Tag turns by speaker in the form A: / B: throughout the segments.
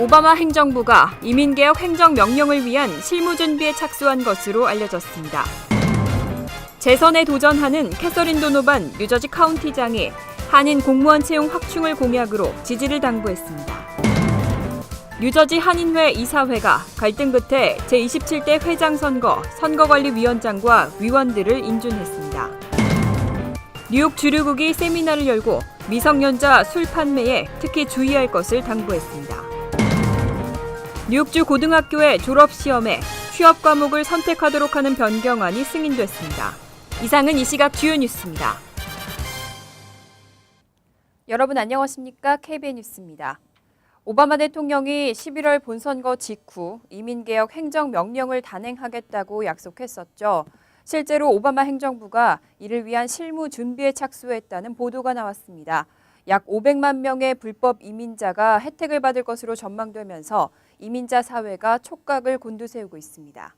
A: 오바마 행정부가 이민개혁 행정명령을 위한 실무준비에 착수한 것으로 알려졌습니다. 재선에 도전하는 캐서린 도노반 뉴저지 카운티장이 한인 공무원 채용 확충을 공약으로 지지를 당부했습니다. 뉴저지 한인회 이사회가 갈등 끝에 제27대 회장 선거관리위원장과 위원들을 인준했습니다. 뉴욕 주류국이 세미나를 열고 미성년자 술 판매에 특히 주의할 것을 당부했습니다. 뉴욕주 고등학교의 졸업시험에 취업 과목을 선택하도록 하는 변경안이 승인됐습니다. 이상은 이 시각 주요 뉴스입니다. 여러분 안녕하십니까? KBN 뉴스입니다. 오바마 대통령이 11월 본선거 직후 이민개혁 행정명령을 단행하겠다고 약속했었죠. 실제로 오바마 행정부가 이를 위한 실무 준비에 착수했다는 보도가 나왔습니다. 약 500만 명의 불법 이민자가 혜택을 받을 것으로 전망되면서 이민자 사회가 촉각을 곤두세우고 있습니다.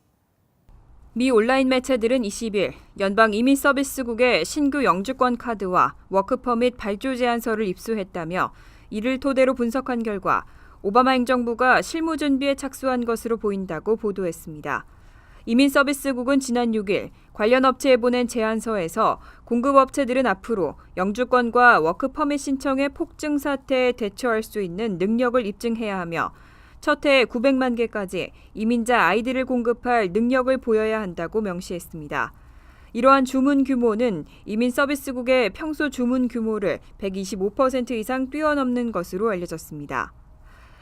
A: 미 온라인 매체들은 20일 연방이민서비스국의 신규 영주권 카드와 워크퍼밋 발조 제안서를 입수했다며 이를 토대로 분석한 결과 오바마 행정부가 실무 준비에 착수한 것으로 보인다고 보도했습니다. 이민서비스국은 지난 6일 관련 업체에 보낸 제안서에서 공급업체들은 앞으로 영주권과 워크퍼밋 신청의 폭증 사태에 대처할 수 있는 능력을 입증해야 하며 첫 해 900만 개까지 이민자 아이들을 공급할 능력을 보여야 한다고 명시했습니다. 이러한 주문 규모는 이민서비스국의 평소 주문 규모를 125% 이상 뛰어넘는 것으로 알려졌습니다.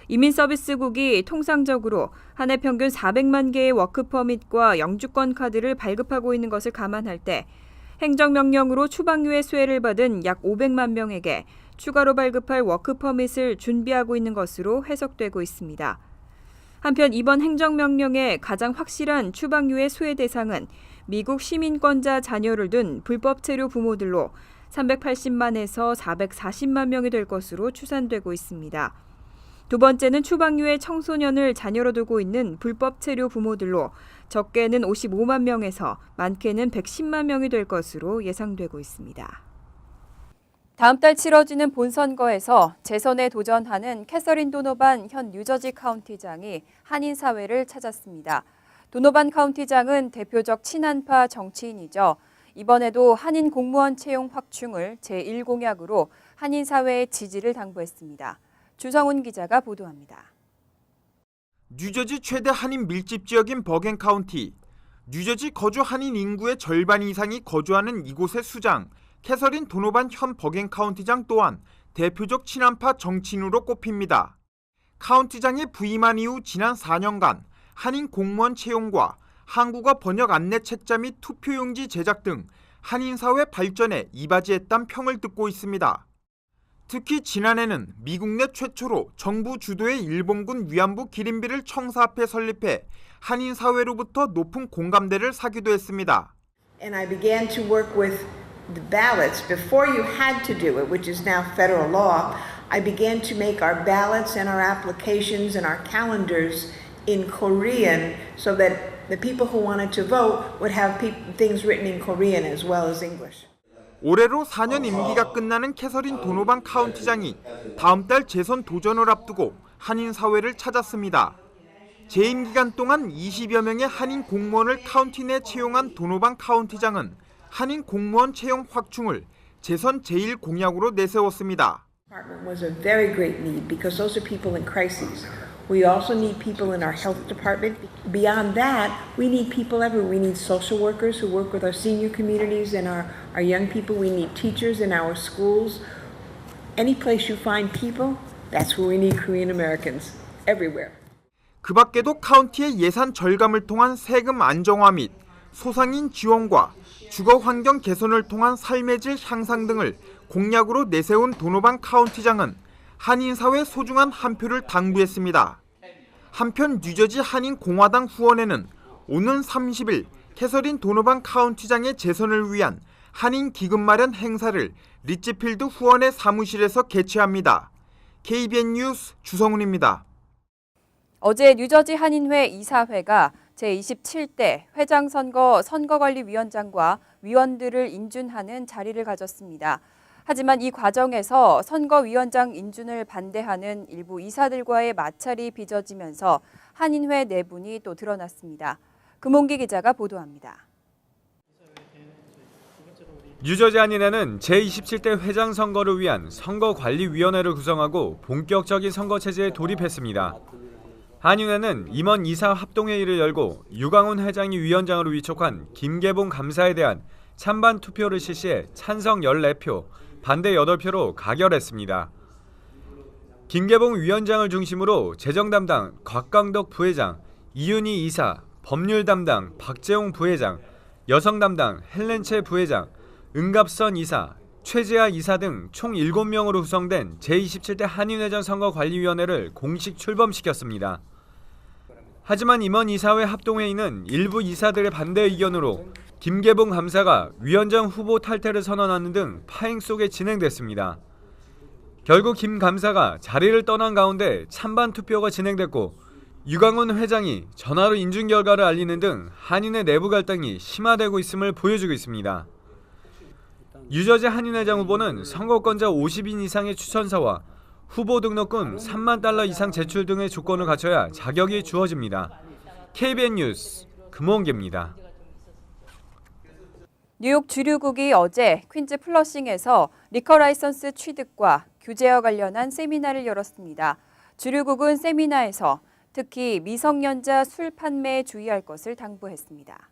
A: 이민서비스국이 통상적으로 한 해 평균 400만 개의 워크퍼밋과 영주권 카드를 발급하고 있는 것을 감안할 때 행정명령으로 추방유예 수혜를 받은 약 500만 명에게 추가로 발급할 워크퍼밋을 준비하고 있는 것으로 해석되고 있습니다. 한편 이번 행정명령의 가장 확실한 추방유예 수혜 대상은 미국 시민권자 자녀를 둔 불법 체류 부모들로 380만에서 440만 명이 될 것으로 추산되고 있습니다. 두 번째는 추방유예 청소년을 자녀로 두고 있는 불법 체류 부모들로 적게는 55만 명에서 많게는 110만 명이 될 것으로 예상되고 있습니다. 다음 달 치러지는 본선거에서 재선에 도전하는 캐서린 도노반 현 뉴저지 카운티장이 한인 사회를 찾았습니다. 도노반 카운티장은 대표적 친한파 정치인이죠. 이번에도 한인 공무원 채용 확충을 제1공약으로 한인 사회의 지지를 당부했습니다. 주성훈 기자가 보도합니다.
B: 뉴저지 최대 한인 밀집 지역인 버겐 카운티. 뉴저지 거주 한인 인구의 절반 이상이 거주하는 이곳의 수장, 캐서린 도노반 현 버겐 카운티장 또한 대표적 친한파 정치인으로 꼽힙니다. 카운티장에 부임한 이후 지난 4년간 한인 공무원 채용과 한국어 번역 안내 책자 및 투표용지 제작 등 한인 사회 발전에 이바지했다는 평을 듣고 있습니다. 특히 지난해는 미국 내 최초로 정부 주도의 일본군 위안부 기린비를 청사 앞에 설립해 한인 사회로부터 높은 공감대를 사기도 했습니다.
C: And I began to work with the ballots before you had to do it, which is now federal law. I began to make our ballots and our applications and our calendars in Korean so that the people who wanted to vote would have things written in Korean as well as English.
B: 올해로 4년 임기가 끝나는 캐서린 도노반 카운티장이 다음 달 재선 도전을 앞두고 한인 사회를 찾았습니다. 재임 기간 동안 20여 명의 한인 공무원을 카운티 내 채용한 도노반 카운티장은 한인 공무원 채용 확충을 재선 제1공약으로 내세웠습니다.
C: Was a very great need because those are people in crises. We also need people in our health department. Beyond that, we need people everywhere. We need social workers who work with our senior communities and our young people. We need teachers in our schools. Any place you find people, that's where we need Korean Americans, everywhere.
B: 그 밖에도 카운티의 예산 절감을 통한 세금 안정화 및 소상인 지원과 주거 환경 개선을 통한 삶의 질 향상 등을 공약으로 내세운 도노반 카운티장은 한인 사회 소중한 한 표를 당부했습니다. 한편 뉴저지 한인 공화당 후원회는 오는 30일 캐서린 도노반 카운티장의 재선을 위한 한인 기금 마련 행사를 리치필드 후원회 사무실에서 개최합니다. KBN 뉴스 주성훈입니다.
A: 어제 뉴저지 한인회 이사회가 제27대 회장 선거관리위원장과 위원들을 인준하는 자리를 가졌습니다. 하지만 이 과정에서 선거위원장 인준을 반대하는 일부 이사들과의 마찰이 빚어지면서 한인회 내분이 또 드러났습니다. 금홍기 기자가 보도합니다.
D: 뉴저지 한인회는 제27대 회장 선거를 위한 선거관리위원회를 구성하고 본격적인 선거체제에 돌입했습니다. 한인회는 임원 이사 합동회의를 열고 유광훈 회장이 위원장으로 위촉한 김계봉 감사에 대한 찬반 투표를 실시해 찬성 14표, 반대 8표로 가결했습니다. 김계봉 위원장을 중심으로 재정 담당 곽강덕 부회장, 이윤희 이사, 법률 담당 박재홍 부회장, 여성 담당 헬렌체 부회장, 은갑선 이사, 최재하 이사 등 총 7명으로 구성된 제27대 한인회장 선거관리위원회를 공식 출범시켰습니다. 하지만 임원 이사회 합동회의는 일부 이사들의 반대 의견으로 김계봉 감사가 위원장 후보 탈퇴를 선언하는 등 파행 속에 진행됐습니다. 결국 김 감사가 자리를 떠난 가운데 찬반 투표가 진행됐고 유광훈 회장이 전화로 인준 결과를 알리는 등 한인회 내부 갈등이 심화되고 있음을 보여주고 있습니다. 뉴저지 한인회장 후보는 선거권자 50인 이상의 추천서와 후보 등록금 3만 달러 이상 제출 등의 조건을 갖춰야 자격이 주어집니다. KBN 뉴스 금홍기입니다.
A: 뉴욕 주류국이 어제 퀸즈 플러싱에서 리커 라이선스 취득과 규제와 관련한 세미나를 열었습니다. 주류국은 세미나에서 특히 미성년자 술 판매에 주의할 것을 당부했습니다.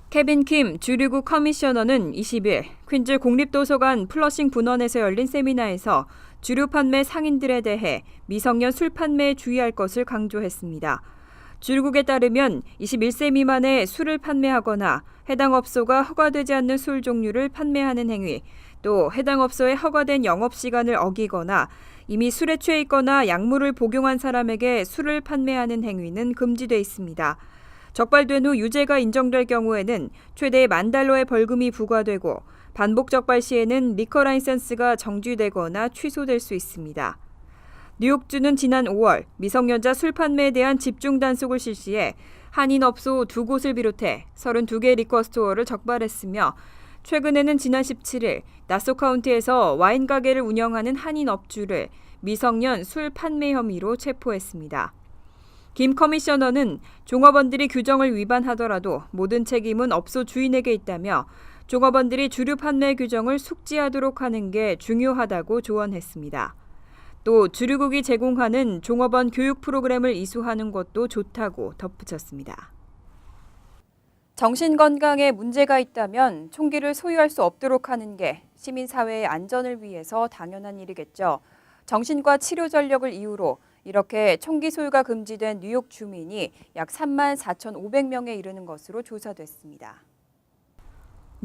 A: 케빈 킴 주류국 커미셔너는 20일 퀸즈 공립도서관 플러싱 분원에서 열린 세미나에서 주류 판매 상인들에 대해 미성년 술 판매에 주의할 것을 강조했습니다. 주류국에 따르면 21세 미만의 술을 판매하거나 해당 업소가 허가되지 않는 술 종류를 판매하는 행위, 또 해당 업소의 허가된 영업시간을 어기거나 이미 술에 취해 있거나 약물을 복용한 사람에게 술을 판매하는 행위는 금지돼 있습니다. 적발된 후 유죄가 인정될 경우에는 최대 $10,000의 벌금이 부과되고 반복 적발 시에는 리커 라이선스가 정지되거나 취소될 수 있습니다. 뉴욕주는 지난 5월 미성년자 술 판매에 대한 집중 단속을 실시해 한인 업소 2곳을 비롯해 32개 리커 스토어를 적발했으며 최근에는 지난 17일 나소 카운티에서 와인 가게를 운영하는 한인 업주를 미성년 술 판매 혐의로 체포했습니다. 김 커미셔너는 종업원들이 규정을 위반하더라도 모든 책임은 업소 주인에게 있다며 종업원들이 주류 판매 규정을 숙지하도록 하는 게 중요하다고 조언했습니다. 또 주류국이 제공하는 종업원 교육 프로그램을 이수하는 것도 좋다고 덧붙였습니다. 정신건강에 문제가 있다면 총기를 소유할 수 없도록 하는 게 시민사회의 안전을 위해서 당연한 일이겠죠. 정신과 치료 전력을 이유로 이렇게 총기 소유가 금지된 뉴욕 주민이 약 34,500명에 이르는 것으로 조사됐습니다.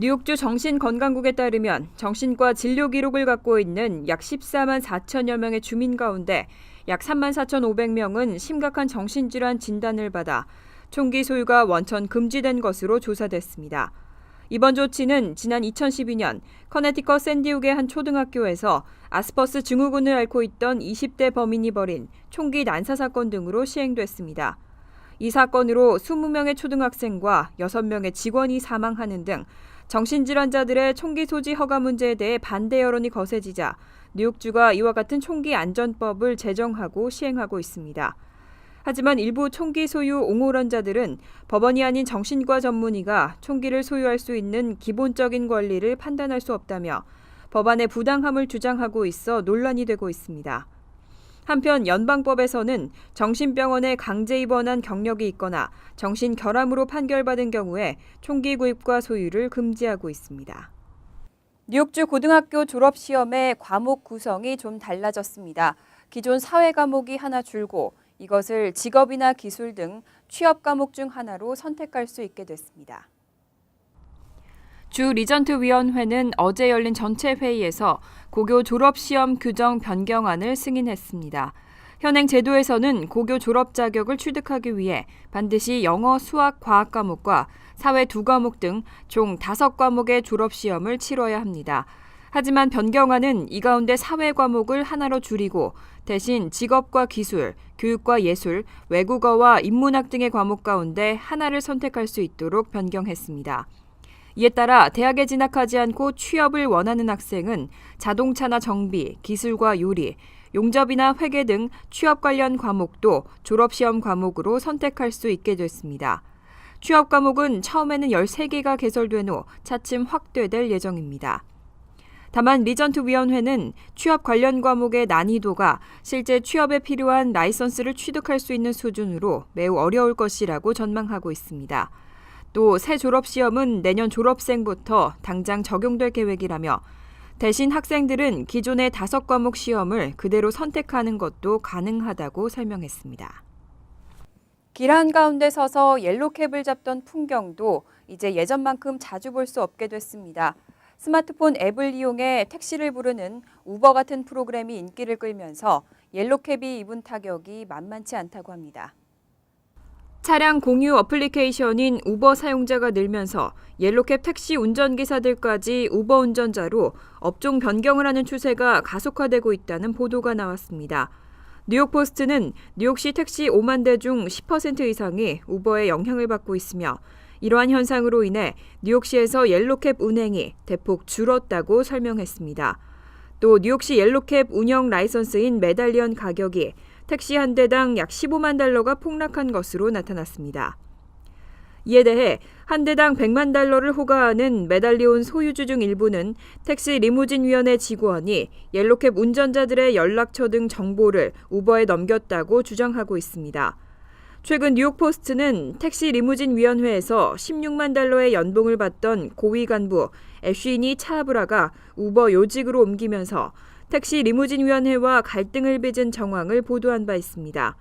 A: 뉴욕주 정신건강국에 따르면 정신과 진료 기록을 갖고 있는 약 14만 4천여 명의 주민 가운데 약 34,500명은 심각한 정신질환 진단을 받아 총기 소유가 원천 금지된 것으로 조사됐습니다. 이번 조치는 지난 2012년 커네티컷 샌디욱의 한 초등학교에서 아스퍼스 증후군을 앓고 있던 20대 범인이 벌인 총기 난사 사건 등으로 시행됐습니다. 이 사건으로 20명의 초등학생과 6명의 직원이 사망하는 등 정신질환자들의 총기 소지 허가 문제에 대해 반대 여론이 거세지자 뉴욕주가 이와 같은 총기 안전법을 제정하고 시행하고 있습니다. 하지만 일부 총기 소유 옹호론자들은 법원이 아닌 정신과 전문의가 총기를 소유할 수 있는 기본적인 권리를 판단할 수 없다며 법안의 부당함을 주장하고 있어 논란이 되고 있습니다. 한편 연방법에서는 정신병원에 강제 입원한 경력이 있거나 정신결함으로 판결받은 경우에 총기 구입과 소유를 금지하고 있습니다. 뉴욕주 고등학교 졸업시험의 과목 구성이 좀 달라졌습니다. 기존 사회 과목이 하나 줄고 이것을 직업이나 기술 등 취업 과목 중 하나로 선택할 수 있게 됐습니다. 주 리전트 위원회는 어제 열린 전체 회의에서 고교 졸업시험 규정 변경안을 승인했습니다. 현행 제도에서는 고교 졸업 자격을 취득하기 위해 반드시 영어, 수학, 과학 과목과 사회 2과목 등 총 5과목의 졸업시험을 치러야 합니다. 하지만 변경안은 이 가운데 사회 과목을 하나로 줄이고 대신 직업과 기술, 교육과 예술, 외국어와 인문학 등의 과목 가운데 하나를 선택할 수 있도록 변경했습니다. 이에 따라 대학에 진학하지 않고 취업을 원하는 학생은 자동차나 정비, 기술과 요리, 용접이나 회계 등 취업 관련 과목도 졸업시험 과목으로 선택할 수 있게 됐습니다. 취업 과목은 처음에는 13개가 개설된 후 차츰 확대될 예정입니다. 다만 리전트위원회는 취업 관련 과목의 난이도가 실제 취업에 필요한 라이선스를 취득할 수 있는 수준으로 매우 어려울 것이라고 전망하고 있습니다. 또 새 졸업시험은 내년 졸업생부터 당장 적용될 계획이라며 대신 학생들은 기존의 5과목 시험을 그대로 선택하는 것도 가능하다고 설명했습니다. 길 한가운데 서서 옐로캡을 잡던 풍경도 이제 예전만큼 자주 볼 수 없게 됐습니다. 스마트폰 앱을 이용해 택시를 부르는 우버 같은 프로그램이 인기를 끌면서 옐로캡이 입은 타격이 만만치 않다고 합니다. 차량 공유 어플리케이션인 우버 사용자가 늘면서 옐로캡 택시 운전기사들까지 우버 운전자로 업종 변경을 하는 추세가 가속화되고 있다는 보도가 나왔습니다. 뉴욕포스트는 뉴욕시 택시 5만 대 중 10% 이상이 우버의 영향을 받고 있으며 이러한 현상으로 인해 뉴욕시에서 옐로캡 운행이 대폭 줄었다고 설명했습니다. 또 뉴욕시 옐로캡 운영 라이선스인 메달리언 가격이 택시 한 대당 약 15만 달러가 폭락한 것으로 나타났습니다. 이에 대해 한 대당 100만 달러를 호가하는 메달리온 소유주 중 일부는 택시 리무진위원회 직원이 옐로캡 운전자들의 연락처 등 정보를 우버에 넘겼다고 주장하고 있습니다. 최근 뉴욕포스트는 택시 리무진위원회에서 16만 달러의 연봉을 받던 고위 간부 애쉬니 차브라가 우버 요직으로 옮기면서 택시 리무진위원회와 갈등을 빚은 정황을 보도한 바 있습니다.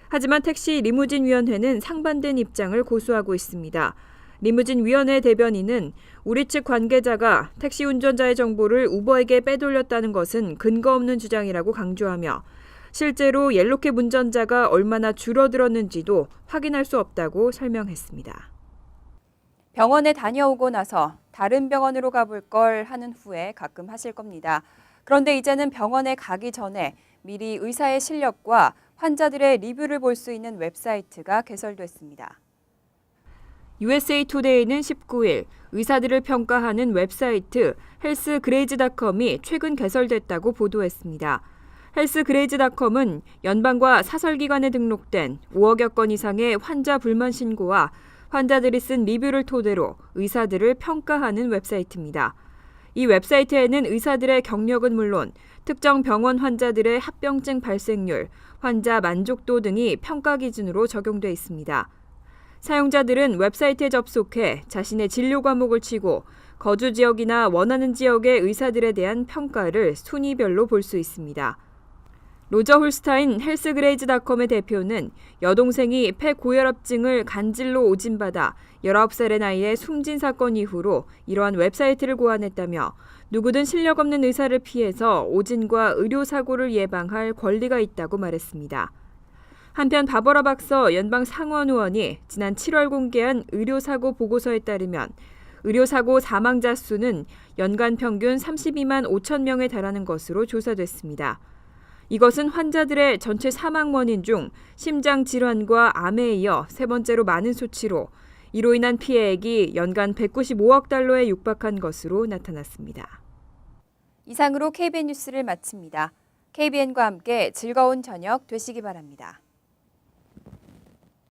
A: 하지만 택시 리무진위원회는 상반된 입장을 고수하고 있습니다. 리무진위원회 대변인은 우리 측 관계자가 택시 운전자의 정보를 우버에게 빼돌렸다는 것은 근거 없는 주장이라고 강조하며 실제로 옐로캡 운전자가 얼마나 줄어들었는지도 확인할 수 없다고 설명했습니다. 병원에 다녀오고 나서 다른 병원으로 가볼 걸 하는 후에 가끔 하실 겁니다. 그런데 이제는 병원에 가기 전에 미리 의사의 실력과 환자들의 리뷰를 볼 수 있는 웹사이트가 개설됐습니다. USA 투데이는 19일 의사들을 평가하는 웹사이트 헬스그레이즈.com이 최근 개설됐다고 보도했습니다. 헬스그레이즈.com은 연방과 사설기관에 등록된 5억여 건 이상의 환자 불만 신고와 환자들이 쓴 리뷰를 토대로 의사들을 평가하는 웹사이트입니다. 이 웹사이트에는 의사들의 경력은 물론 특정 병원 환자들의 합병증 발생률, 환자 만족도 등이 평가 기준으로 적용돼 있습니다. 사용자들은 웹사이트에 접속해 자신의 진료 과목을 치고 거주 지역이나 원하는 지역의 의사들에 대한 평가를 순위별로 볼 수 있습니다. 로저 홀스타인 헬스그레이즈.com의 대표는 여동생이 폐고혈압증을 간질로 오진받아 19살의 나이에 숨진 사건 이후로 이러한 웹사이트를 고안했다며 누구든 실력 없는 의사를 피해서 오진과 의료사고를 예방할 권리가 있다고 말했습니다. 한편 바버라 박서 연방 상원 의원이 지난 7월 공개한 의료사고 보고서에 따르면 의료사고 사망자 수는 연간 평균 32만 5천 명에 달하는 것으로 조사됐습니다. 이것은 환자들의 전체 사망 원인 중 심장 질환과 암에 이어 세 번째로 많은 수치로 이로 인한 피해액이 연간 195억 달러에 육박한 것으로 나타났습니다. 이상으로 KBN 뉴스를 마칩니다. KBN과 함께 즐거운 저녁 되시기 바랍니다.